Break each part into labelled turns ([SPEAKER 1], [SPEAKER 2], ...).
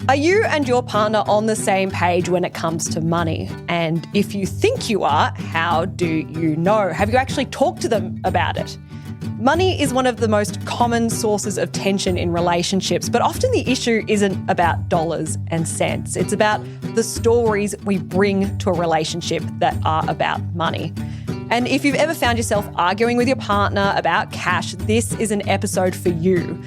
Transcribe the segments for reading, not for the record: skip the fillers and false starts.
[SPEAKER 1] Are you and your partner on the same page when it comes to money? And if you think you are, how do you know? Have you actually talked to them about it? Money is one of the most common sources of tension in relationships, but often the issue isn't about dollars and cents. It's about the stories we bring to a relationship that are about money. And if you've ever found yourself arguing with your partner about cash, this is an episode for you.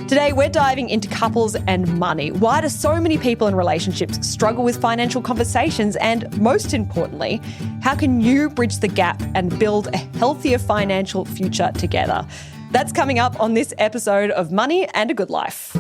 [SPEAKER 1] Today, we're diving into couples and money. Why do so many people in relationships struggle with financial conversations? And most importantly, how can you bridge the gap and build a healthier financial future together? That's coming up on this episode of Money and a Good Life.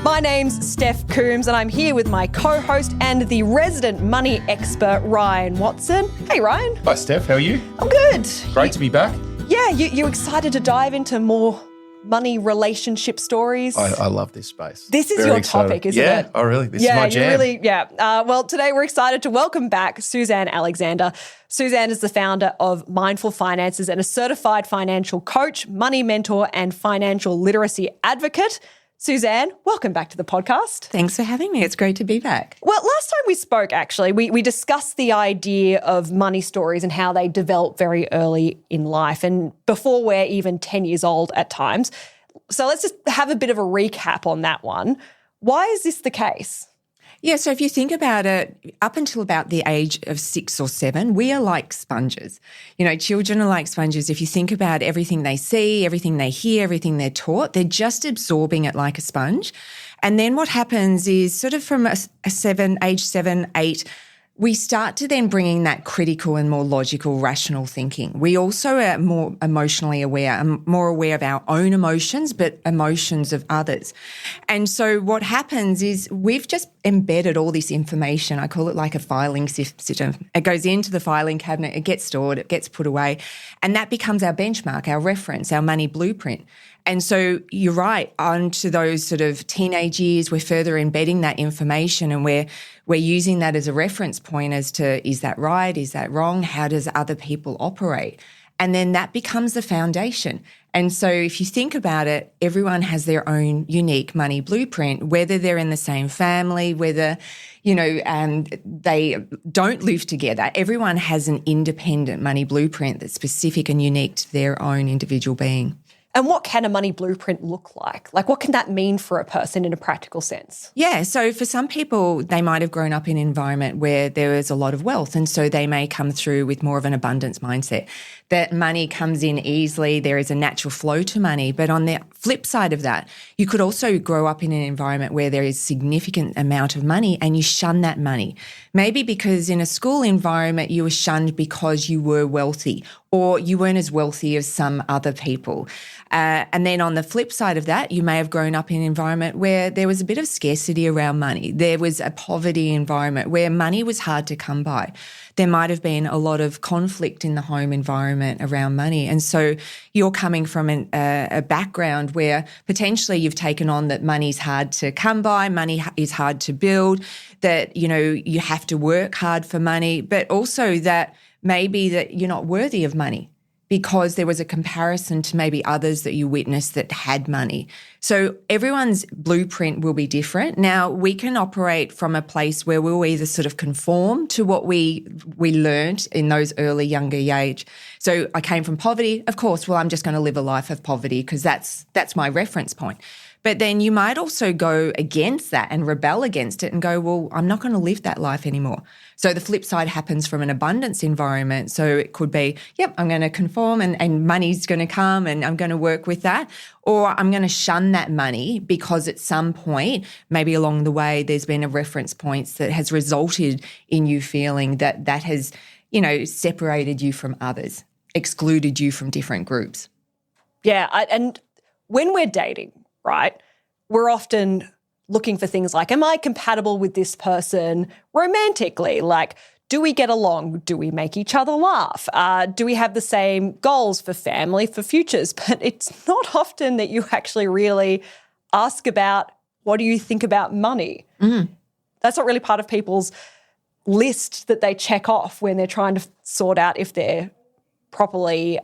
[SPEAKER 1] My name's Steph Coombs and I'm here with my co-host and the resident money expert, Ryan Watson. Hey, Ryan.
[SPEAKER 2] Hi, Steph. How are you?
[SPEAKER 1] I'm good.
[SPEAKER 2] Great to be back.
[SPEAKER 1] Yeah, you excited to dive into more money relationship stories?
[SPEAKER 2] I love this space.
[SPEAKER 1] This is your topic, isn't it?
[SPEAKER 2] Yeah. Oh, really? This is my jam.
[SPEAKER 1] Well, today we're excited to welcome back Suzanne Alexander. Suzanne is the founder of Mindful Finances and a certified financial coach, money mentor, and financial literacy advocate. Suzanne, welcome back to the podcast.
[SPEAKER 3] Thanks for having me. It's great to be back.
[SPEAKER 1] Well, last time we spoke, actually, we discussed the idea of money stories and how they develop very early in life and before we're even 10 years old at times. So let's just have a bit of a recap on that one. Why is this the case?
[SPEAKER 3] Yeah, so if you think about it, up until about the age of 6 or 7, we are like sponges. You know, children are like sponges. If you think about everything they see, everything they hear, everything they're taught, they're just absorbing it like a sponge. And then what happens is sort of from age 7, 8, we start to then bring in that critical and more logical, rational thinking. We also are more emotionally aware and more aware of our own emotions, but emotions of others. And so what happens is we've just embedded all this information. I call it like a filing system. It goes into the filing cabinet, it gets stored, it gets put away, and that becomes our benchmark, our reference, our money blueprint. And so you're right, onto those sort of teenage years, we're further embedding that information and we're using that as a reference point as to, is that right? Is that wrong? How does other people operate? And then that becomes the foundation. And so if you think about it, everyone has their own unique money blueprint, whether they're in the same family, whether, they don't live together. Everyone has an independent money blueprint that's specific and unique to their own individual being.
[SPEAKER 1] And what can a money blueprint look like? Like, what can that mean for a person in a practical sense?
[SPEAKER 3] Yeah, so for some people, they might have grown up in an environment where there is a lot of wealth, and so they may come through with more of an abundance mindset, that money comes in easily, there is a natural flow to money. But on the flip side of that, you could also grow up in an environment where there is significant amount of money and you shun that money. Maybe because in a school environment, you were shunned because you were wealthy or you weren't as wealthy as some other people. And then on the flip side of that, you may have grown up in an environment where there was a bit of scarcity around money. There was a poverty environment where money was hard to come by. There might have been a lot of conflict in the home environment around money. And so you're coming from a background where potentially you've taken on that money's hard to come by, money is hard to build, that, you have to work hard for money, but also that maybe that you're not worthy of money because there was a comparison to maybe others that you witnessed that had money. So everyone's blueprint will be different. Now, we can operate from a place where we'll either sort of conform to what we learned in those early younger age. So I came from poverty, of course, well, I'm just going to live a life of poverty because that's my reference point. But then you might also go against that and rebel against it and go, well, I'm not going to live that life anymore. So the flip side happens from an abundance environment. So it could be, yep, I'm going to conform and money's going to come and I'm going to work with that. Or I'm going to shun that money because at some point, maybe along the way, there's been a reference point that has resulted in you feeling that has, separated you from others, excluded you from different groups.
[SPEAKER 1] Yeah, and when we're dating, right, we're often looking for things like, am I compatible with this person romantically? Like, do we get along? Do we make each other laugh? Do we have the same goals for family, for futures? But it's not often that you actually really ask about, what do you think about money? Mm. That's not really part of people's list that they check off when they're trying to sort out if they're properly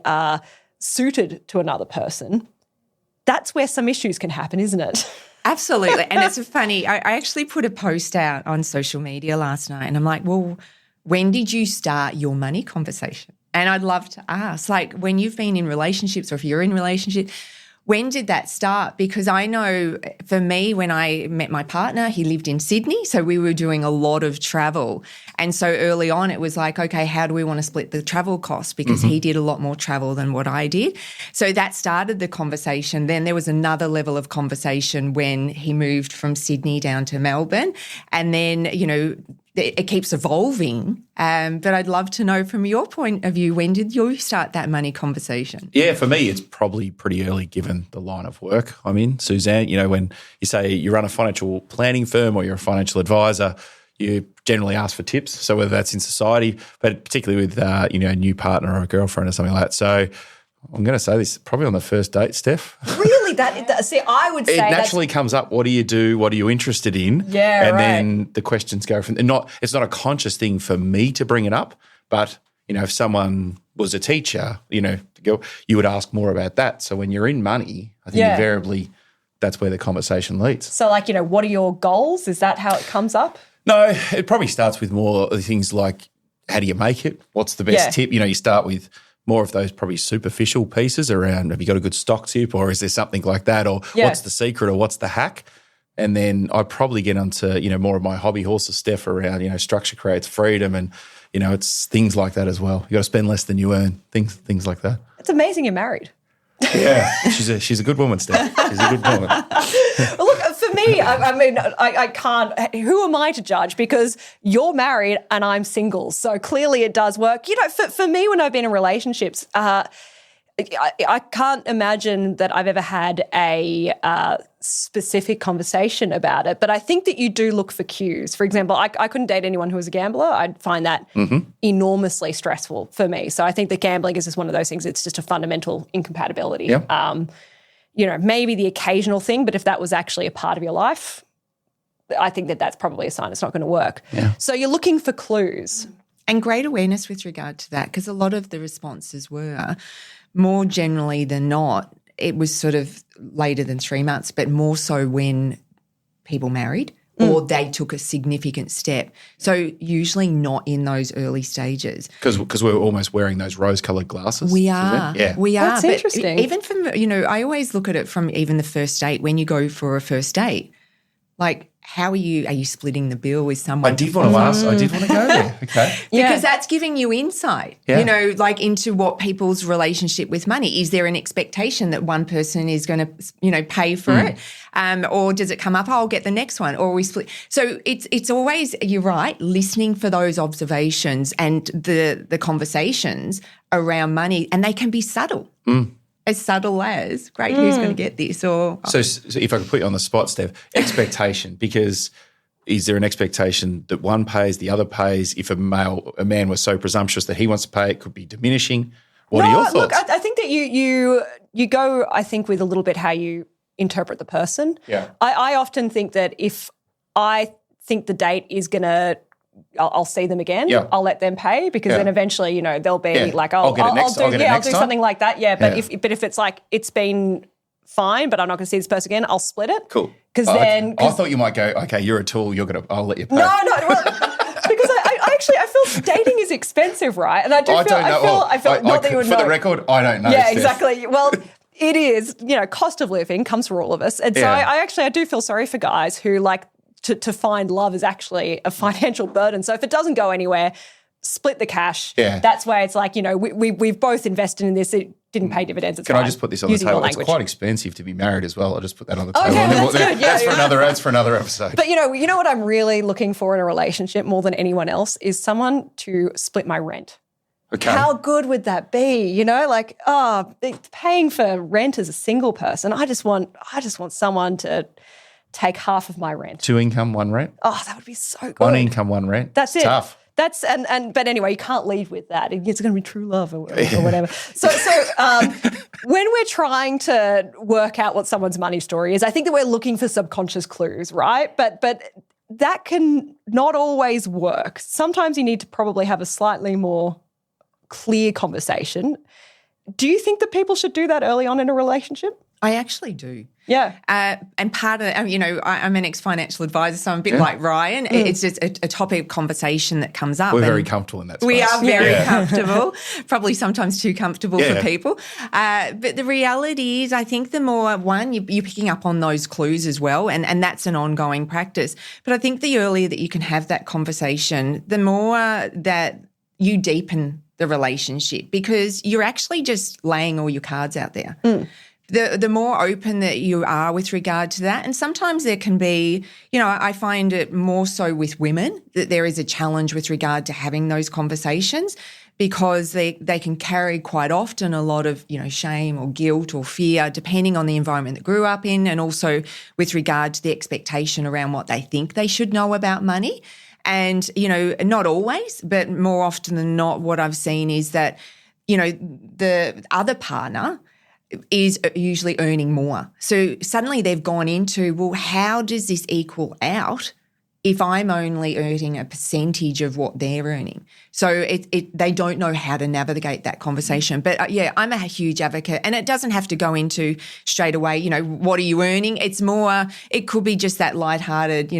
[SPEAKER 1] suited to another person, that's where some issues can happen, isn't it?
[SPEAKER 3] Absolutely. And it's funny, I actually put a post out on social media last night and I'm like, well, when did you start your money conversation? And I'd love to ask, like, when you've been in relationships or if you're in relationships, when did that start? Because I know for me, when I met my partner, he lived in Sydney, so we were doing a lot of travel. And so early on it was like, okay, how do we want to split the travel costs? Because he did a lot more travel than what I did. So that started the conversation. Then there was another level of conversation when he moved from Sydney down to Melbourne. And then, you know, it keeps evolving, but I'd love to know from your point of view, when did you start that money conversation?
[SPEAKER 2] Yeah, for me, it's probably pretty early given the line of work I'm in. Suzanne, you know, when you say you run a financial planning firm or you're a financial advisor, you generally ask for tips. So whether that's in society, but particularly with, you know, a new partner or a girlfriend or something like that. So I'm going to say this probably on the first date, Steph.
[SPEAKER 1] Really? See, I would say
[SPEAKER 2] it naturally comes up. What do you do? What are you interested in?
[SPEAKER 1] Yeah,
[SPEAKER 2] and
[SPEAKER 1] right.
[SPEAKER 2] then the questions go from. It's not a conscious thing for me to bring it up, but you know, if someone was a teacher, you know, you would ask more about that. So when you're in money, I think invariably that's where the conversation leads.
[SPEAKER 1] So, like, you know, what are your goals? Is that how it comes up?
[SPEAKER 2] No, it probably starts with more things like how do you make it? What's the best tip? You know, you start with more of those probably superficial pieces around have you got a good stock tip or is there something like that or what's the secret or what's the hack? And then I'd probably get onto, you know, more of my hobby horses, Steph, around, you know, structure creates freedom and, you know, it's things like that as well. You got to spend less than you earn, things like that.
[SPEAKER 1] It's amazing you're married.
[SPEAKER 2] Yeah, she's a good woman, Steph. She's a good woman.
[SPEAKER 1] Well, look, for me, I mean, I can't. Who am I to judge? Because you're married and I'm single, so clearly it does work. You know, for me, when I've been in relationships, I can't imagine that I've ever had a specific conversation about it, but I think that you do look for cues. For example, I couldn't date anyone who was a gambler. I'd find that enormously stressful for me. So I think that gambling is just one of those things. It's just a fundamental incompatibility.
[SPEAKER 2] Yeah.
[SPEAKER 1] You know, maybe the occasional thing, but if that was actually a part of your life, I think that that's probably a sign it's not going to work.
[SPEAKER 2] Yeah.
[SPEAKER 1] So you're looking for clues.
[SPEAKER 3] And great awareness with regard to that, because a lot of the responses were more generally than not, it was sort of later than 3 months, but more so when people married or they took a significant step. So usually not in those early stages.
[SPEAKER 2] Because we're almost wearing those rose-coloured glasses.
[SPEAKER 3] We are.
[SPEAKER 2] Yeah.
[SPEAKER 3] We are.
[SPEAKER 1] That's interesting.
[SPEAKER 3] Even from, you know, I always look at it from even the first date, when you go for a first date, like, how are you splitting the bill with someone?
[SPEAKER 2] I did want to go there. Okay.
[SPEAKER 3] Because that's giving you insight,
[SPEAKER 2] Yeah.
[SPEAKER 3] you know, like into what people's relationship with money. Is there an expectation that one person is going to, you know, pay for it? Or does it come up, I'll get the next one, or we split? So it's always, you're right, listening for those observations and the conversations around money, and they can be subtle. As subtle as, great, who's going to get this? Or
[SPEAKER 2] So if I could put you on the spot, Steph, expectation, because is there an expectation that one pays, the other pays? If a man was so presumptuous that he wants to pay, it could be diminishing. What are your thoughts?
[SPEAKER 1] Look, I think that you go, I think, with a little bit how you interpret the person.
[SPEAKER 2] Yeah.
[SPEAKER 1] I often think that if I think the date is going to, I'll see them again.
[SPEAKER 2] Yeah.
[SPEAKER 1] I'll let them pay because then eventually, you know, they'll be like,
[SPEAKER 2] I'll do
[SPEAKER 1] something like that. Yeah, but
[SPEAKER 2] Yeah.
[SPEAKER 1] if it's like it's been fine, but I'm not going to see this person again, I'll split it.
[SPEAKER 2] Cool.
[SPEAKER 1] Because
[SPEAKER 2] I thought you might go, okay, you're a tool, I'll let you pay.
[SPEAKER 1] No, well, because I feel dating is expensive, right? And I feel not that you would know.
[SPEAKER 2] For the record, I don't know.
[SPEAKER 1] Yeah,
[SPEAKER 2] Steph.
[SPEAKER 1] exactly. Well, it is, you know, cost of living comes for all of us. And so I do feel sorry for guys who like to find love is actually a financial burden. So if it doesn't go anywhere, split the cash.
[SPEAKER 2] Yeah.
[SPEAKER 1] That's where it's like, you know, we've both invested in this. It didn't pay dividends. It's
[SPEAKER 2] Can
[SPEAKER 1] fine.
[SPEAKER 2] I just put this on the
[SPEAKER 1] Using your
[SPEAKER 2] table? It's
[SPEAKER 1] language.
[SPEAKER 2] quite expensive to be married as well. I'll just put that on the table.
[SPEAKER 1] Okay, that's good. Yeah,
[SPEAKER 2] That's for another episode.
[SPEAKER 1] But you know what I'm really looking for in a relationship more than anyone else is someone to split my rent.
[SPEAKER 2] Okay.
[SPEAKER 1] How good would that be? You know, like, paying for rent as a single person, I just want someone to take half of my rent.
[SPEAKER 2] 2 income, 1 rent.
[SPEAKER 1] Oh, that would be so good.
[SPEAKER 2] 1 income, 1 rent.
[SPEAKER 1] That's it.
[SPEAKER 2] Tough.
[SPEAKER 1] That's but anyway, you can't lead with that. It's going to be true love or whatever. So when we're trying to work out what someone's money story is, I think that we're looking for subconscious clues, right? But that can not always work. Sometimes you need to probably have a slightly more clear conversation. Do you think that people should do that early on in a relationship?
[SPEAKER 3] I actually do.
[SPEAKER 1] Yeah.
[SPEAKER 3] And part of, I'm an ex-financial advisor, so I'm a bit like Ryan. It's just a topic of conversation that comes up.
[SPEAKER 2] We're very comfortable in that space.
[SPEAKER 3] We are very comfortable, probably sometimes too comfortable for people. But the reality is, I think the more, you're picking up on those clues as well, and that's an ongoing practice. But I think the earlier that you can have that conversation, the more that you deepen the relationship, because you're actually just laying all your cards out there. The more open that you are with regard to that, and sometimes there can be, I find it more so with women that there is a challenge with regard to having those conversations, because they can carry quite often a lot of, shame or guilt or fear, depending on the environment they grew up in, and also with regard to the expectation around what they think they should know about money. And, not always, but more often than not, what I've seen is that, the other partner is usually earning more. So suddenly they've gone into, well, how does this equal out if I'm only earning a percentage of what they're earning? So they don't know how to navigate that conversation. But I'm a huge advocate, and it doesn't have to go into straight away, what are you earning? It's more, it could be just that lighthearted,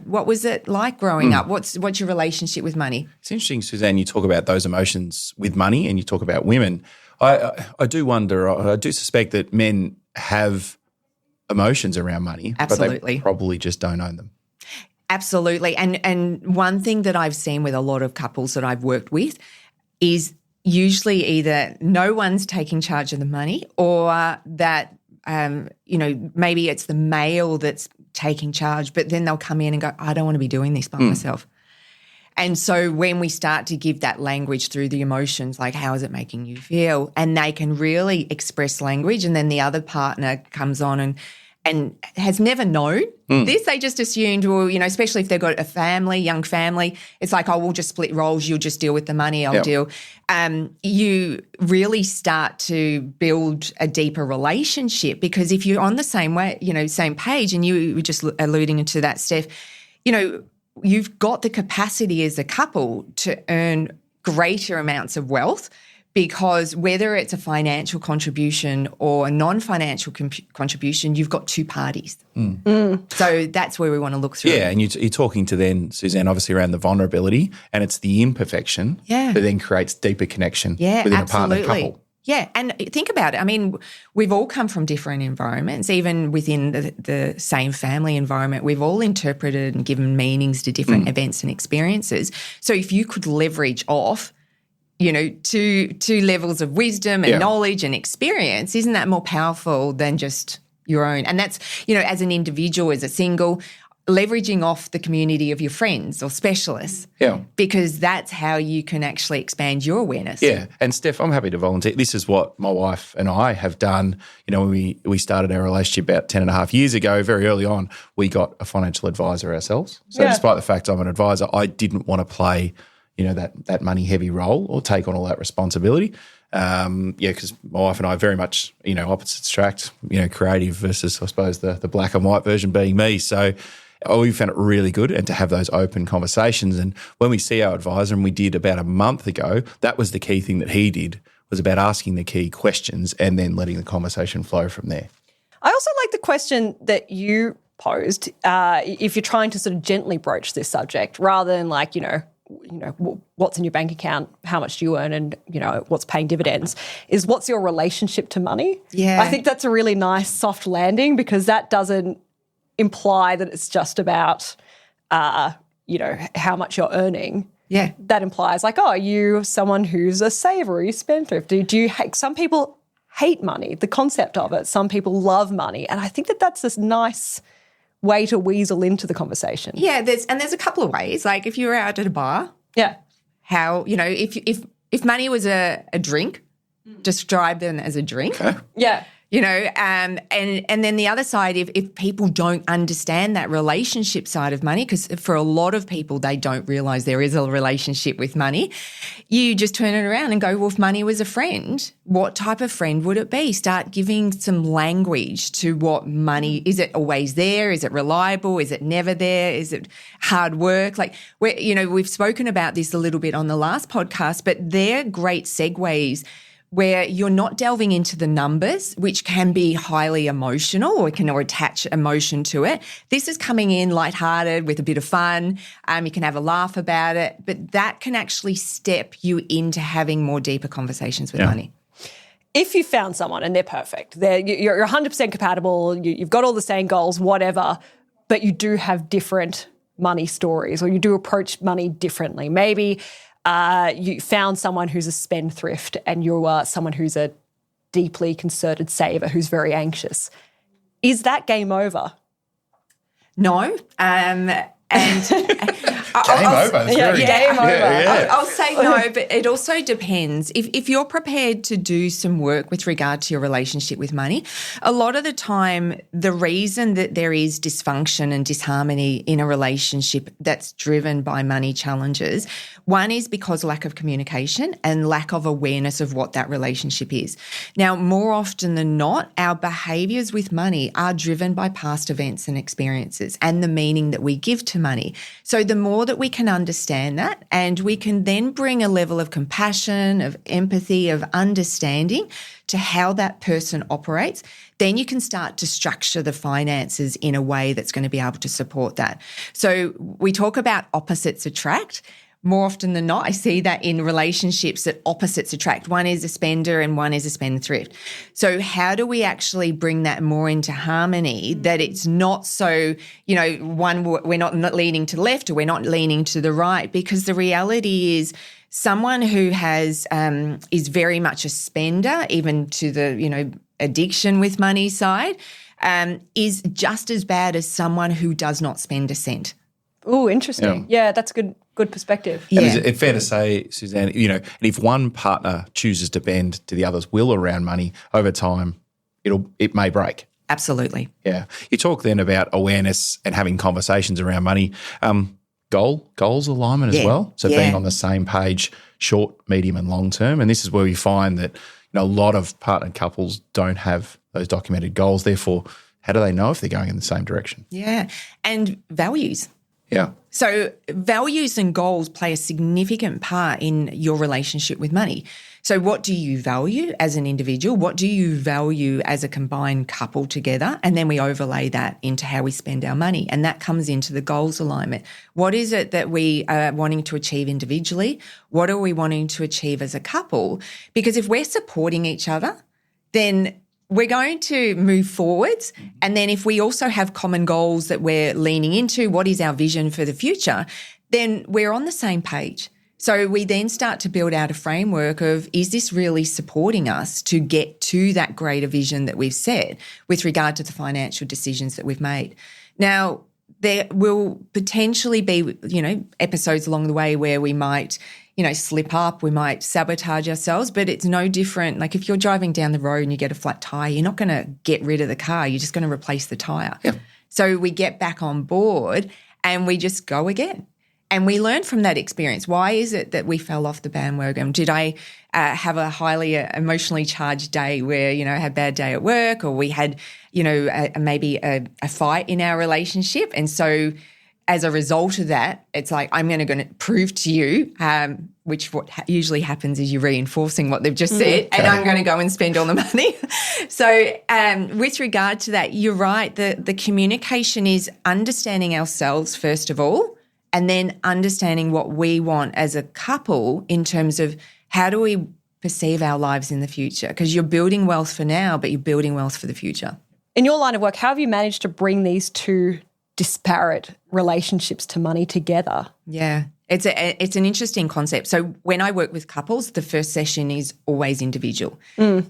[SPEAKER 3] what was it like growing up? What's your relationship with money?
[SPEAKER 2] It's interesting, Suzanne, you talk about those emotions with money and you talk about women. I do wonder, I do suspect that men have emotions around money,
[SPEAKER 3] Absolutely.
[SPEAKER 2] But they probably just don't own them.
[SPEAKER 3] Absolutely. And one thing that I've seen with a lot of couples that I've worked with is usually either no one's taking charge of the money, or that, maybe it's the male that's taking charge, but then they'll come in and go, I don't want to be doing this by myself. And so when we start to give that language through the emotions, like how is it making you feel, and they can really express language, and then the other partner comes on and has never known this. They just assumed, well, especially if they've got a family, young family, it's like, oh, we'll just split roles. You'll just deal with the money. I'll deal. You really start to build a deeper relationship, because if you're on the same way, same page, and you were just alluding to that, Steph, you've got the capacity as a couple to earn greater amounts of wealth, because whether it's a financial contribution or a non-financial contribution, you've got two parties. So that's where we want to look through.
[SPEAKER 2] Yeah, and you're talking to then, Suzanne, obviously around the vulnerability, and it's the imperfection that then creates deeper connection within a partner couple.
[SPEAKER 3] Yeah, and think about it. I mean, we've all come from different environments, even within the same family environment. We've all interpreted and given meanings to different events and experiences. So if you could leverage off, two levels of wisdom and knowledge and experience, isn't that more powerful than just your own? And that's, as an individual, as a single, leveraging off the community of your friends or specialists.
[SPEAKER 2] Yeah.
[SPEAKER 3] Because that's how you can actually expand your awareness.
[SPEAKER 2] Yeah. And Steph, I'm happy to volunteer. This is what my wife and I have done. When we started our relationship about 10 and a half years ago, very early on, we got a financial advisor ourselves. So despite the fact I'm an advisor, I didn't want to play, that money heavy role or take on all that responsibility. Because my wife and I very much, opposites attract, creative versus, I suppose, the black and white version being me. So we found it really good, and to have those open conversations. And when we see our advisor, and we did about a month ago, that was the key thing that he did, was about asking the key questions and then letting the conversation flow from there.
[SPEAKER 1] I also like the question that you posed, if you're trying to sort of gently broach this subject, rather than like, what's in your bank account, how much do you earn, and, what's paying dividends, is what's your relationship to money?
[SPEAKER 3] Yeah.
[SPEAKER 1] I think that's a really nice soft landing, because that doesn't imply that it's just about, how much you're earning.
[SPEAKER 3] Yeah.
[SPEAKER 1] That implies like, oh, are you someone who's a saver? Are you spendthrift? Do you some people hate money, the concept of it. Some people love money. And I think that that's this nice way to weasel into the conversation.
[SPEAKER 3] Yeah, there's a couple of ways. Like if you're out at a bar, how, if money was a drink, describe them as a drink.
[SPEAKER 2] Okay.
[SPEAKER 1] Yeah.
[SPEAKER 3] And then the other side, if people don't understand that relationship side of money, because for a lot of people, they don't realize there is a relationship with money, you just turn it around and go, well, if money was a friend, what type of friend would it be? Start giving some language to what money, is it always there? Is it reliable? Is it never there? Is it hard work? Like, we've spoken about this a little bit on the last podcast, but they're great segues where you're not delving into the numbers, which can be highly emotional or attach emotion to it. This is coming in lighthearted with a bit of fun. You can have a laugh about it, but that can actually step you into having more deeper conversations with money.
[SPEAKER 1] If you found someone and they're perfect, you're 100% compatible, you've got all the same goals, whatever, but you do have different money stories or you do approach money differently. Maybe you found someone who's a spendthrift and you are someone who's a deeply concerted saver who's very anxious. Is that game over?
[SPEAKER 3] No. Game
[SPEAKER 2] over.
[SPEAKER 3] Game over.
[SPEAKER 2] Yeah.
[SPEAKER 3] I'll say no, but it also depends. If you're prepared to do some work with regard to your relationship with money, a lot of the time the reason that there is dysfunction and disharmony in a relationship that's driven by money challenges, one is because lack of communication and lack of awareness of what that relationship is. Now, more often than not, our behaviours with money are driven by past events and experiences and the meaning that we give to money. So the more that we can understand that, and we can then bring a level of compassion, of empathy, of understanding to how that person operates, then you can start to structure the finances in a way that's going to be able to support that. So we talk about opposites attract. More often than not, I see that in relationships that opposites attract. One is a spender and one is a spendthrift. So how do we actually bring that more into harmony that it's not so, one, we're not leaning to the left or we're not leaning to the right? Because the reality is someone who has is very much a spender, even to the, addiction with money side, is just as bad as someone who does not spend a cent.
[SPEAKER 1] Oh, interesting. Yeah, that's good perspective.
[SPEAKER 2] Yeah. And is it fair to say, Suzanne, and if one partner chooses to bend to the other's will around money, over time it may break?
[SPEAKER 3] Absolutely.
[SPEAKER 2] Yeah. You talk then about awareness and having conversations around money. Goals alignment as well. So being on the same page, short, medium and long term. And this is where we find that a lot of partnered couples don't have those documented goals. Therefore, how do they know if they're going in the same direction?
[SPEAKER 3] Yeah. And values.
[SPEAKER 2] Yeah.
[SPEAKER 3] So values and goals play a significant part in your relationship with money. So what do you value as an individual? What do you value as a combined couple together? And then we overlay that into how we spend our money. And that comes into the goals alignment. What is it that we are wanting to achieve individually? What are we wanting to achieve as a couple? Because if we're supporting each other, then we're going to move forwards. And then if we also have common goals that we're leaning into, what is our vision for the future, then we're on the same page. So we then start to build out a framework of, is this really supporting us to get to that greater vision that we've set with regard to the financial decisions that we've made? Now, there will potentially be, episodes along the way where we might, slip up, we might sabotage ourselves, but it's no different. Like if you're driving down the road and you get a flat tire, you're not going to get rid of the car. You're just going to replace the tire.
[SPEAKER 2] Yeah.
[SPEAKER 3] So we get back on board and we just go again. And we learn from that experience. Why is it that we fell off the bandwagon? Did I have a highly emotionally charged day where, I had a bad day at work, or we had, maybe a fight in our relationship? And so as a result of that, it's like, I'm going to prove to you, which what usually happens is you're reinforcing what they've just said, and I'm going to go and spend all the money. So with regard to that, you're right. The communication is understanding ourselves first of all, and then understanding what we want as a couple in terms of how do we perceive our lives in the future? Because you're building wealth for now, but you're building wealth for the future.
[SPEAKER 1] In your line of work, how have you managed to bring these two disparate relationships to money together?
[SPEAKER 3] Yeah, it's an interesting concept. So when I work with couples, the first session is always individual.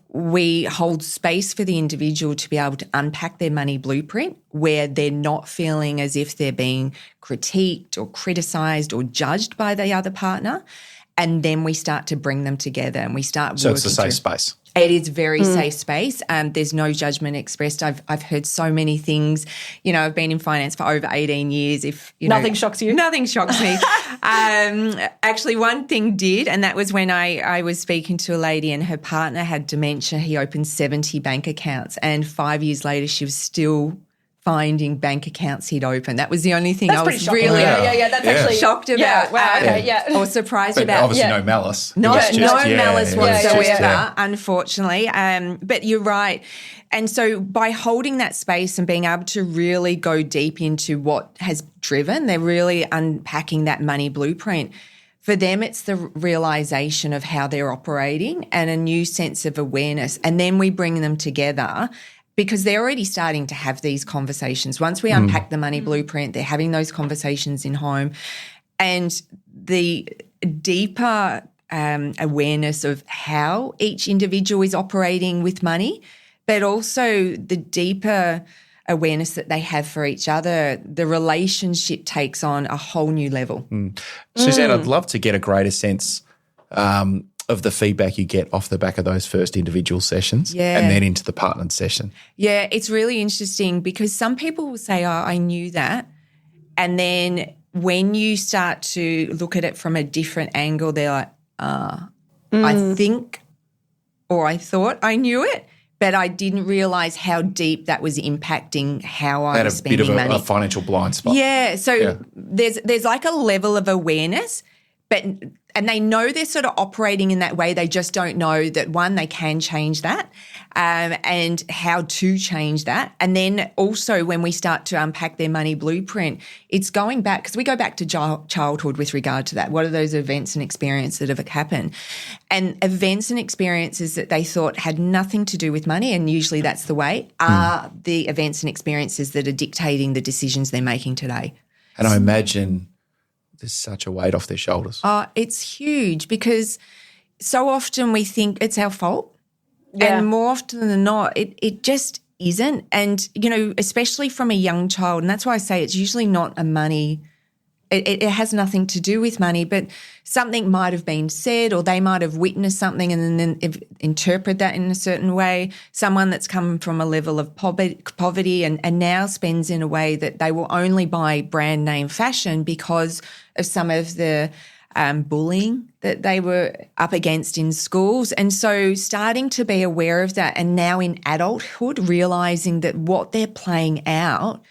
[SPEAKER 3] We hold space for the individual to be able to unpack their money blueprint where they're not feeling as if they're being critiqued or criticised or judged by the other partner. And then we start to bring them together and we start
[SPEAKER 2] So it's a
[SPEAKER 3] working
[SPEAKER 2] safe
[SPEAKER 3] through.
[SPEAKER 2] space.
[SPEAKER 3] It is very safe space. There's no judgment expressed. I've heard so many things. You know, I've been in finance for over 18 years.
[SPEAKER 1] Nothing shocks you?
[SPEAKER 3] Nothing shocks me. Actually, one thing did, and that was when I was speaking to a lady and her partner had dementia. He opened 70 bank accounts, and 5 years later, she was still finding bank accounts he'd opened. That was the only thing I was
[SPEAKER 1] shocking.
[SPEAKER 3] really
[SPEAKER 1] That's actually
[SPEAKER 3] shocked about.
[SPEAKER 1] Yeah, wow, okay,
[SPEAKER 3] or surprised
[SPEAKER 2] But
[SPEAKER 3] about.
[SPEAKER 2] obviously no malice.
[SPEAKER 3] No,
[SPEAKER 2] It was
[SPEAKER 3] no
[SPEAKER 2] just-
[SPEAKER 3] malice
[SPEAKER 2] it was
[SPEAKER 3] whatsoever,
[SPEAKER 2] just,
[SPEAKER 3] unfortunately. But you're right. And so by holding that space and being able to really go deep into what has driven, they're really unpacking that money blueprint. For them, it's the realization of how they're operating and a new sense of awareness. And then we bring them together because they're already starting to have these conversations. Once we unpack the money blueprint, they're having those conversations in home. And the deeper awareness of how each individual is operating with money, but also the deeper awareness that they have for each other, the relationship takes on a whole new level.
[SPEAKER 2] Suzanne, I'd love to get a greater sense of the feedback you get off the back of those first individual sessions and then into the partnered session.
[SPEAKER 3] Yeah, it's really interesting because some people will say, oh, I knew that. And then when you start to look at it from a different angle, they're like, I think or I thought I knew it, but I didn't realise how deep that was impacting how I was spending money.
[SPEAKER 2] Had a bit of a financial blind spot.
[SPEAKER 3] Yeah, so there's like a level of awareness, and they know they're sort of operating in that way. They just don't know that, one, they can change that and how to change that. And then also when we start to unpack their money blueprint, it's going back, because we go back to childhood with regard to that. What are those events and experiences that have happened? And events and experiences that they thought had nothing to do with money, and usually that's the way, are the events and experiences that are dictating the decisions they're making today.
[SPEAKER 2] And I imagine there's such a weight off their shoulders.
[SPEAKER 3] It's huge because so often we think it's our fault.
[SPEAKER 1] Yeah.
[SPEAKER 3] And more often than not, it just isn't. And, you know, especially from a young child, and that's why I say it's usually not a money, it has nothing to do with money, but something might have been said or they might have witnessed something and then interpret that in a certain way. Someone that's come from a level of poverty and now spends in a way that they will only buy brand name fashion because of some of the bullying that they were up against in schools. And so starting to be aware of that, and now in adulthood realising that what they're playing out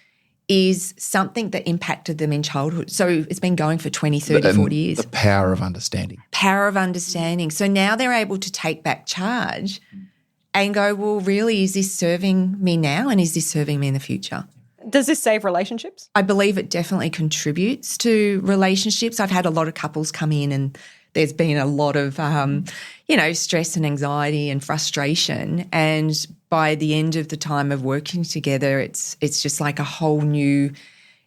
[SPEAKER 3] is something that impacted them in childhood. So it's been going for 20, 30, 40 years.
[SPEAKER 2] The power of understanding.
[SPEAKER 3] Power of understanding. So now they're able to take back charge and go, well, really, is this serving me now and is this serving me in the future?
[SPEAKER 1] Does this save relationships?
[SPEAKER 3] I believe it definitely contributes to relationships. I've had a lot of couples come in and there's been a lot of, stress and anxiety and frustration. And by the end of the time of working together, it's just like a whole new,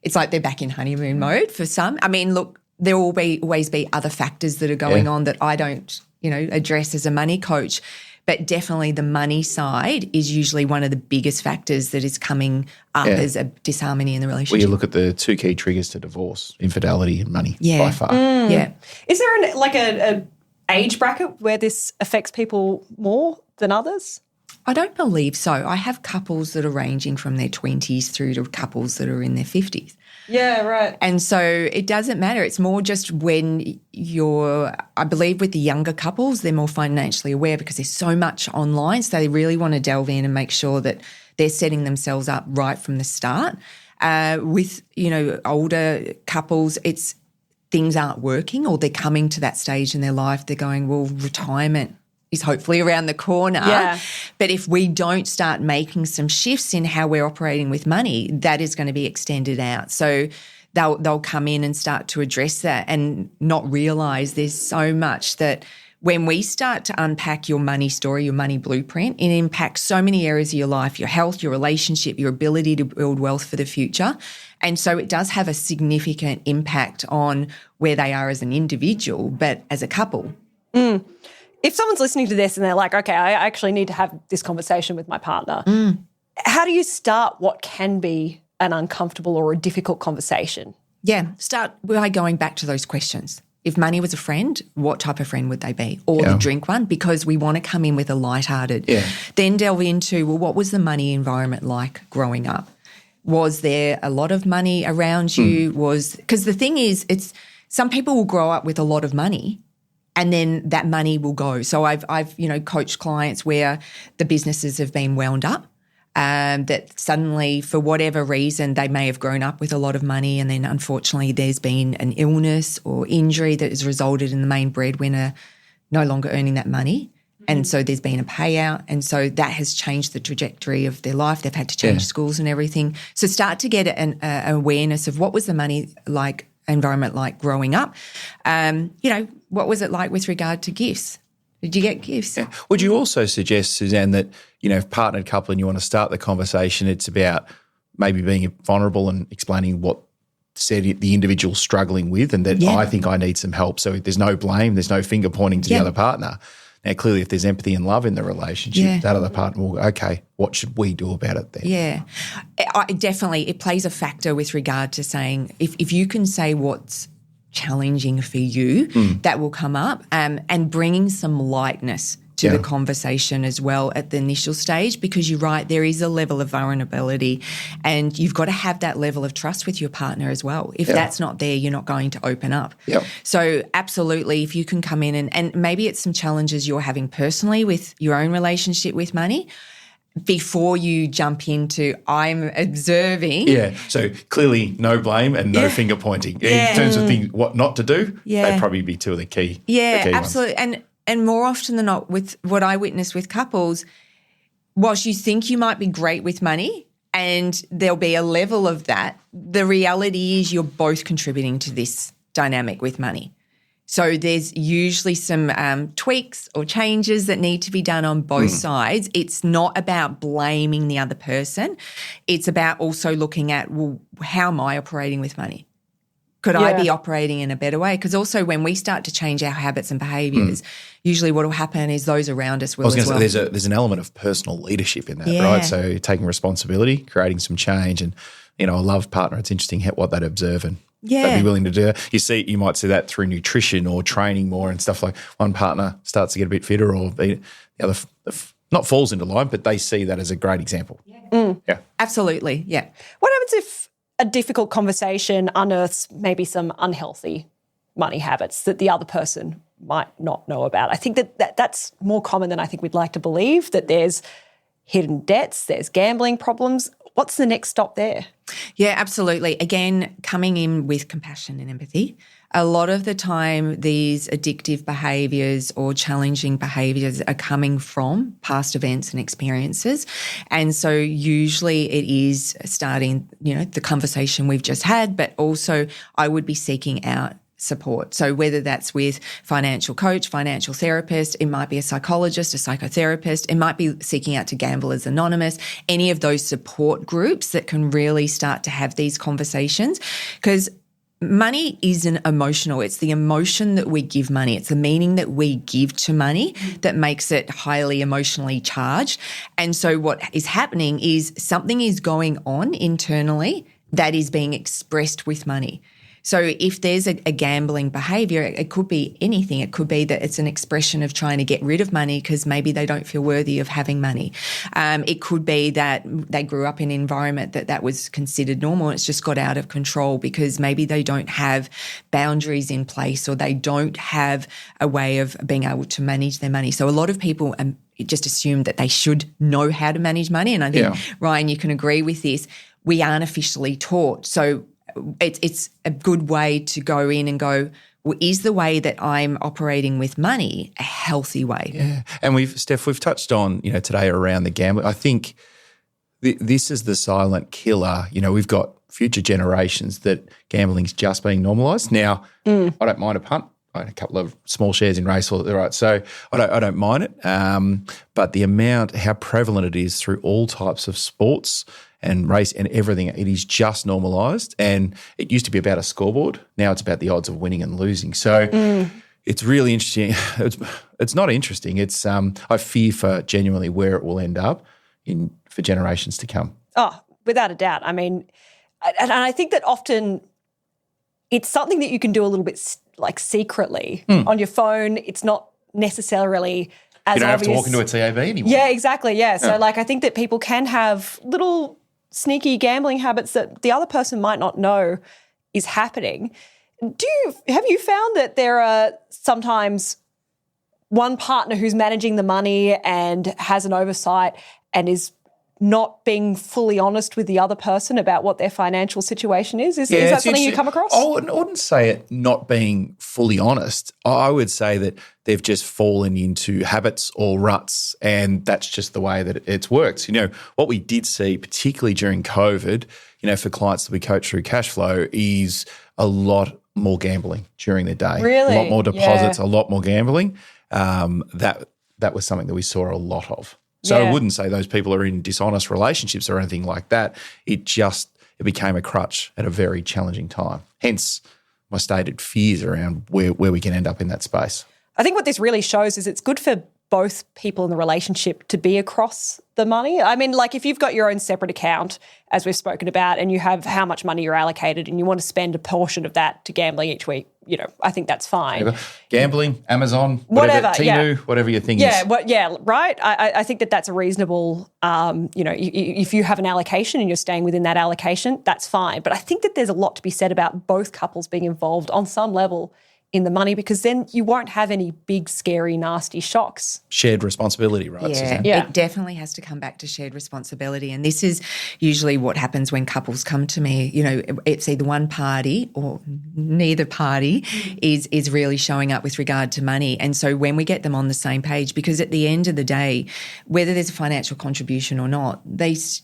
[SPEAKER 3] it's like they're back in honeymoon mode for some. I mean, look, there will always be other factors that are going on that I don't, address as a money coach. But definitely the money side is usually one of the biggest factors that is coming up as a disharmony in the relationship.
[SPEAKER 2] Well, you look at the two key triggers to divorce, infidelity and money by far.
[SPEAKER 3] Yeah.
[SPEAKER 1] Is there a age bracket where this affects people more than others?
[SPEAKER 3] I don't believe so. I have couples that are ranging from their 20s through to couples that are in their 50s.
[SPEAKER 1] Yeah, right.
[SPEAKER 3] And so it doesn't matter. It's more just when I believe with the younger couples, they're more financially aware because there's so much online. So they really want to delve in and make sure that they're setting themselves up right from the start. With, older couples, it's things aren't working or they're coming to that stage in their life. They're going, well, retirement is hopefully around the corner.
[SPEAKER 1] Yeah.
[SPEAKER 3] But if we don't start making some shifts in how we're operating with money, that is going to be extended out. So they'll come in and start to address that and not realise there's so much that when we start to unpack your money story, your money blueprint, it impacts so many areas of your life, your health, your relationship, your ability to build wealth for the future. And so it does have a significant impact on where they are as an individual, but as a couple.
[SPEAKER 1] If someone's listening to this and they're like, okay, I actually need to have this conversation with my partner, how do you start what can be an uncomfortable or a difficult conversation?
[SPEAKER 3] Yeah, start by going back to those questions. If money was a friend, what type of friend would they be? Or the drink one, because we want to come in with a lighthearted.
[SPEAKER 2] Yeah.
[SPEAKER 3] Then delve into, well, what was the money environment like growing up? Was there a lot of money around you? Because the thing is, some people will grow up with a lot of money and then that money will go. So I've coached clients where the businesses have been wound up. That suddenly, for whatever reason, they may have grown up with a lot of money and then unfortunately there's been an illness or injury that has resulted in the main breadwinner no longer earning that money. And so there's been a payout, and so that has changed the trajectory of their life. They've had to change schools and everything. So start to get an awareness of what was the money environment like growing up. What was it like with regard to gifts? Did you get gifts?
[SPEAKER 2] Yeah. Would you also suggest, Suzanne, that, if partnered couple and you want to start the conversation, it's about maybe being vulnerable and explaining what the individual's struggling with, and that I think I need some help. So there's no blame, there's no finger pointing to the other partner. Now, clearly, if there's empathy and love in the relationship, that other partner will go, okay, what should we do about it then?
[SPEAKER 3] Yeah. Definitely, it plays a factor with regard to saying, if you can say what's challenging for you, that will come up, and bringing some lightness to the conversation as well at the initial stage, because you're right, there is a level of vulnerability and you've got to have that level of trust with your partner as well. If that's not there, you're not going to open up.
[SPEAKER 2] Yep.
[SPEAKER 3] So absolutely, if you can come in and maybe it's some challenges you're having personally with your own relationship with money, before you jump into I'm observing.
[SPEAKER 2] Yeah, so clearly no blame and no finger pointing. In terms of things, what not to do, they'd probably be two of the key
[SPEAKER 3] absolutely.
[SPEAKER 2] ones.
[SPEAKER 3] And more often than not, with what I witness with couples, whilst you think you might be great with money and there'll be a level of that, the reality is you're both contributing to this dynamic with money. So there's usually some tweaks or changes that need to be done on both sides. It's not about blaming the other person. It's about also looking at, well, how am I operating with money? Could I be operating in a better way? Because also when we start to change our habits and behaviours, usually what will happen is those around us will as well.
[SPEAKER 2] There's an element of personal leadership in that, right? So taking responsibility, creating some change, and a love partner, it's interesting what they'd observe and they'd be willing to do. You might see that through nutrition or training more and stuff, like one partner starts to get a bit fitter or the other not falls into line, but they see that as a great example. Yeah.
[SPEAKER 3] Absolutely, yeah.
[SPEAKER 1] What happens if a difficult conversation unearths maybe some unhealthy money habits that the other person might not know about? I think that's more common than I think we'd like to believe, that there's hidden debts, there's gambling problems. What's the next stop there?
[SPEAKER 3] Yeah, absolutely. Again, coming in with compassion and empathy. A lot of the time, these addictive behaviours or challenging behaviours are coming from past events and experiences. And so usually it is starting, the conversation we've just had, but also I would be seeking out support. So whether that's with financial coach, financial therapist, it might be a psychologist, a psychotherapist, it might be seeking out to Gamblers Anonymous, any of those support groups that can really start to have these conversations, because money isn't emotional. It's the emotion that we give money. It's the meaning that we give to money that makes it highly emotionally charged. And so what is happening is something is going on internally that is being expressed with money. So if there's a gambling behaviour, it could be anything. It could be that it's an expression of trying to get rid of money because maybe they don't feel worthy of having money. It could be that they grew up in an environment that was considered normal and it's just got out of control because maybe they don't have boundaries in place or they don't have a way of being able to manage their money. So a lot of people just assume that they should know how to manage money. And I think, Ryan, you can agree with this. We aren't officially taught. So it's a good way to go in and go, well, is the way that I'm operating with money a healthy way?
[SPEAKER 2] Yeah. And Steph, we've touched on, today around the gambling. I think this is the silent killer. We've got future generations that gambling's just being normalised. Now, I don't mind a punt. I had a couple of small shares in Racehorse, right? So I don't mind it. But the amount, how prevalent it is through all types of sports and race and everything, it is just normalised. And it used to be about a scoreboard. Now it's about the odds of winning and losing. So it's really interesting. It's not interesting. It's I fear for genuinely where it will end up for generations to come.
[SPEAKER 1] Oh, without a doubt. I mean, and I think that often it's something that you can do a little bit like secretly on your phone. It's not necessarily as obvious.
[SPEAKER 2] You don't have to walk into a TAB anymore.
[SPEAKER 1] Yeah, exactly. Yeah. So like I think that people can have little sneaky gambling habits that the other person might not know is happening. Have you found that there are sometimes one partner who's managing the money and has an oversight and is not being fully honest with the other person about what their financial situation is? Is that something you come across?
[SPEAKER 2] I wouldn't say it not being fully honest. I would say that they've just fallen into habits or ruts, and that's just the way that it's worked. You know, what we did see, particularly during COVID, you know, for clients that we coach through cash flow, is a lot more gambling during the day.
[SPEAKER 1] Really?
[SPEAKER 2] A lot more deposits, a lot more gambling. That was something that we saw a lot of. So I wouldn't say those people are in dishonest relationships or anything like that. It became a crutch at a very challenging time. Hence my stated fears around where we can end up in that space.
[SPEAKER 1] I think what this really shows is it's good for both people in the relationship to be across the money. I mean, like if you've got your own separate account, as we've spoken about, and you have how much money you're allocated and you want to spend a portion of that to gambling each week, you know, I think that's fine.
[SPEAKER 2] Gambling, Amazon, whatever Temu, whatever your thing is.
[SPEAKER 1] Right. I think that's a reasonable, you know, if you have an allocation and you're staying within that allocation, that's fine. But I think that there's a lot to be said about both couples being involved on some level in the money, because then you won't have any big, scary, nasty shocks.
[SPEAKER 2] Shared responsibility, right, Suzanne?
[SPEAKER 3] Yeah, it definitely has to come back to shared responsibility. And this is usually what happens when couples come to me. You know, it's either one party or neither party is really showing up with regard to money. And so when we get them on the same page, because at the end of the day, whether there's a financial contribution or not,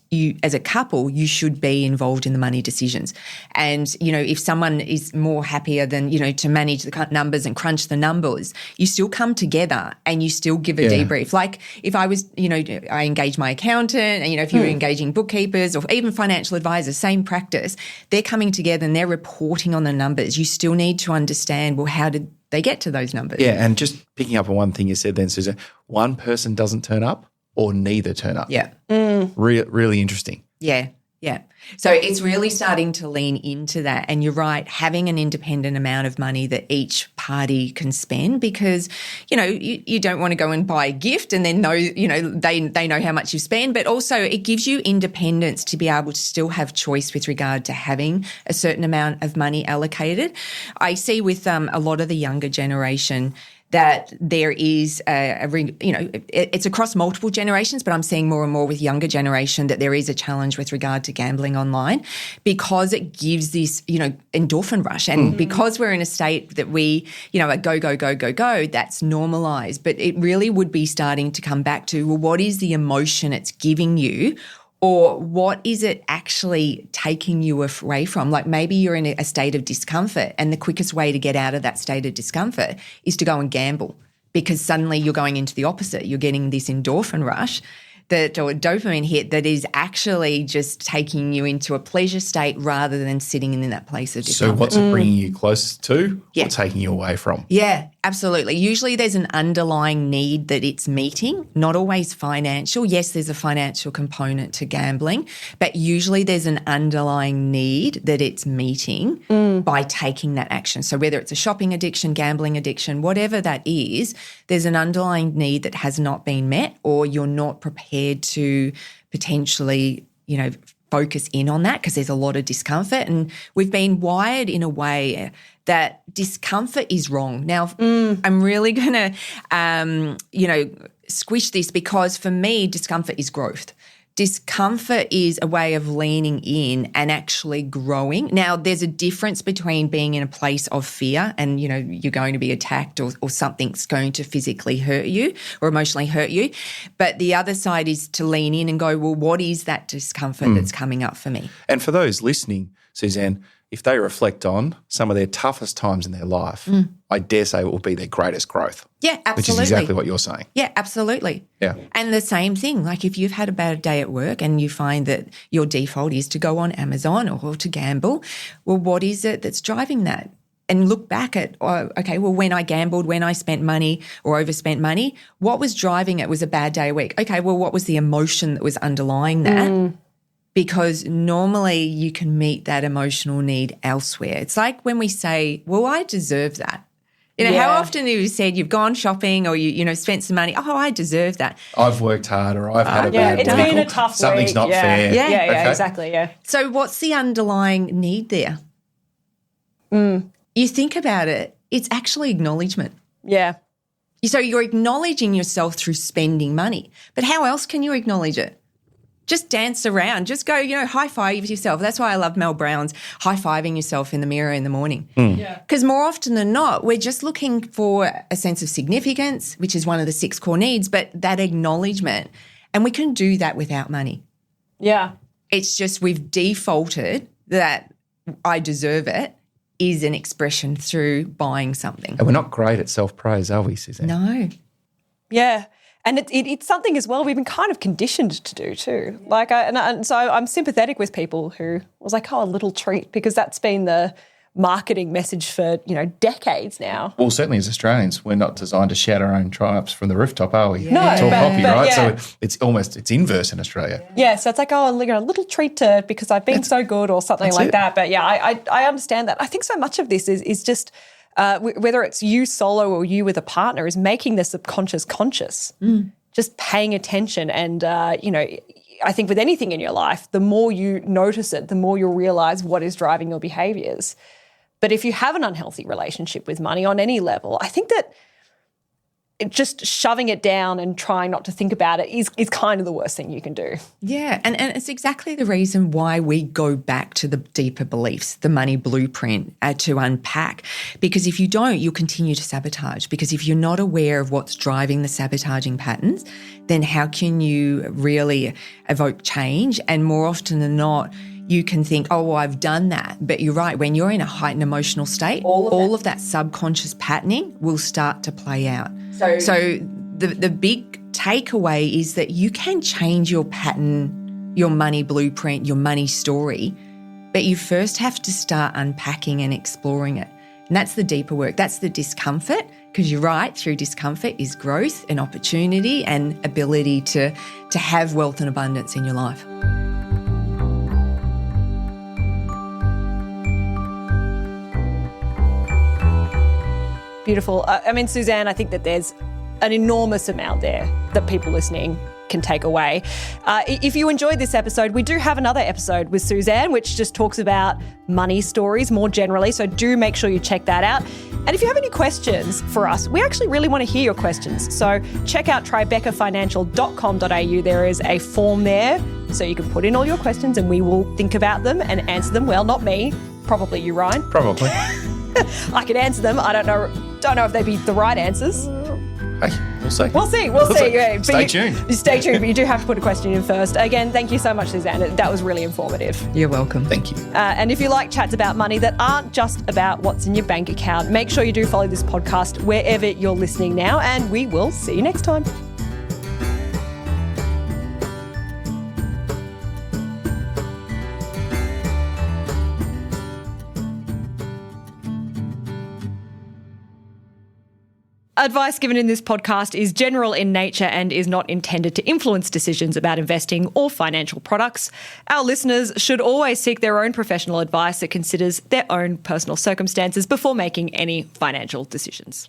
[SPEAKER 3] you as a couple, you should be involved in the money decisions. And, you know, if someone is more happier than, you know, to manage the numbers and crunch the numbers, you still come together and you still give a debrief. Like if I was, you know, I engage my accountant and, you know, if you were engaging bookkeepers or even financial advisors, same practice, they're coming together and they're reporting on the numbers. You still need to understand, well, how did they get to those numbers?
[SPEAKER 2] Yeah, and just picking up on one thing you said then, Suzanne, one person doesn't turn up or neither turn up.
[SPEAKER 3] Yeah.
[SPEAKER 2] Really interesting.
[SPEAKER 3] Yeah. Yeah. So it's really starting to lean into that. And you're right, having an independent amount of money that each party can spend, because, you know, you don't want to go and buy a gift and then know, you know, they know how much you spend, but also it gives you independence to be able to still have choice with regard to having a certain amount of money allocated. I see with a lot of the younger generation that there is it's across multiple generations, but I'm seeing more and more with younger generation that there is a challenge with regard to gambling online, because it gives this, you know, endorphin rush. And because we're in a state that we, you know, go, that's normalized. But it really would be starting to come back to, well, what is the emotion it's giving you? Or what is it actually taking you away from? Like maybe you're in a state of discomfort, and the quickest way to get out of that state of discomfort is to go and gamble, because suddenly you're going into the opposite. You're getting this endorphin rush or dopamine hit that is actually just taking you into a pleasure state rather than sitting in that place of discomfort.
[SPEAKER 2] So what's it bringing you closest to or taking you away from?
[SPEAKER 3] Yeah, absolutely. Usually there's an underlying need that it's meeting, not always financial. Yes, there's a financial component to gambling, but usually there's an underlying need that it's meeting by taking that action. So whether it's a shopping addiction, gambling addiction, whatever that is, there's an underlying need that has not been met, or you're not prepared to potentially, you know, focus in on that because there's a lot of discomfort. And we've been wired in a way that discomfort is wrong. Now, I'm really going to, squish this, because for me, discomfort is growth. Discomfort is a way of leaning in and actually growing. Now, there's a difference between being in a place of fear and, you know, you're going to be attacked or something's going to physically hurt you or emotionally hurt you. But the other side is to lean in and go, well, what is that discomfort that's coming up for me?
[SPEAKER 2] And for those listening, Suzanne, if they reflect on some of their toughest times in their life, I dare say it will be their greatest growth.
[SPEAKER 3] Yeah, absolutely.
[SPEAKER 2] Which is exactly what you're saying.
[SPEAKER 3] Yeah, absolutely.
[SPEAKER 2] Yeah.
[SPEAKER 3] And the same thing, like if you've had a bad day at work and you find that your default is to go on Amazon or to gamble, well, what is it that's driving that? And look back at, when I gambled, when I spent money or overspent money, what was driving it was a bad day a week. Okay, well, what was the emotion that was underlying that? Because normally you can meet that emotional need elsewhere. It's like when we say, well, I deserve that. How often have you said you've gone shopping or you spent some money? Oh, I deserve that.
[SPEAKER 2] I've worked hard, or I've had a bad
[SPEAKER 1] it's
[SPEAKER 2] week.
[SPEAKER 1] been a tough
[SPEAKER 2] Something's
[SPEAKER 1] week.
[SPEAKER 2] not fair.
[SPEAKER 1] Yeah,
[SPEAKER 2] Okay.
[SPEAKER 1] exactly, yeah.
[SPEAKER 3] So what's the underlying need there? You think about it, it's actually acknowledgement.
[SPEAKER 1] Yeah.
[SPEAKER 3] So you're acknowledging yourself through spending money. But how else can you acknowledge it? Just dance around. Just go, high five yourself. That's why I love Mel Brown's high fiving yourself in the mirror in the morning. Because more often than not, we're just looking for a sense of significance, which is one of the 6 core needs, but that acknowledgement. And we can do that without money.
[SPEAKER 1] Yeah.
[SPEAKER 3] It's just we've defaulted that I deserve it is an expression through buying something.
[SPEAKER 2] And we're not great at self-praise, are we, Suzanne?
[SPEAKER 3] No.
[SPEAKER 1] Yeah. And it's something as well we've been kind of conditioned to do too. So I'm sympathetic with people who was like, a little treat, because that's been the marketing message for, decades now.
[SPEAKER 2] Well, certainly as Australians, we're not designed to shout our own triumphs from the rooftop, are we?
[SPEAKER 1] No,
[SPEAKER 2] it's all poppy,
[SPEAKER 1] but
[SPEAKER 2] right?
[SPEAKER 1] yeah.
[SPEAKER 2] So it's inverse in Australia.
[SPEAKER 1] Yeah, so it's like, a little treat because I've been so good or something like that. But yeah, I understand that. I think so much of this is just whether it's you solo or you with a partner is making the subconscious conscious, just paying attention. And, I think with anything in your life, the more you notice it, the more you'll realise what is driving your behaviours. But if you have an unhealthy relationship with money on any level, I think that just shoving it down and trying not to think about it is kind of the worst thing you can do.
[SPEAKER 3] Yeah, and it's exactly the reason why we go back to the deeper beliefs, the money blueprint, to unpack. Because if you don't, you'll continue to sabotage. Because if you're not aware of what's driving the sabotaging patterns, then how can you really evoke change? And more often than not, you can think, oh, well, I've done that. But you're right, when you're in a heightened emotional state, all of that subconscious patterning will start to play out. So the big takeaway is that you can change your pattern, your money blueprint, your money story, but you first have to start unpacking and exploring it. And that's the deeper work. That's the discomfort, because you're right, through discomfort is growth and opportunity and ability to have wealth and abundance in your life.
[SPEAKER 1] Beautiful. Suzanne, I think that there's an enormous amount there that people listening can take away. If you enjoyed this episode, we do have another episode with Suzanne, which just talks about money stories more generally. So do make sure you check that out. And if you have any questions for us, we actually really want to hear your questions. So check out tribecafinancial.com.au. There is a form there so you can put in all your questions and we will think about them and answer them. Well, not me, probably you, Ryan.
[SPEAKER 2] Probably.
[SPEAKER 1] I could answer them. I don't know if they'd be the right answers.
[SPEAKER 2] Hey, we'll see.
[SPEAKER 1] We'll see. Yeah,
[SPEAKER 2] Stay tuned.
[SPEAKER 1] Stay tuned, but you do have to put a question in first. Again, thank you so much, Suzanne. That was really informative.
[SPEAKER 3] You're welcome.
[SPEAKER 2] Thank you.
[SPEAKER 1] And if you like chats about money that aren't just about what's in your bank account, make sure you do follow this podcast wherever you're listening now, and we will see you next time. Advice given in this podcast is general in nature and is not intended to influence decisions about investing or financial products. Our listeners should always seek their own professional advice that considers their own personal circumstances before making any financial decisions.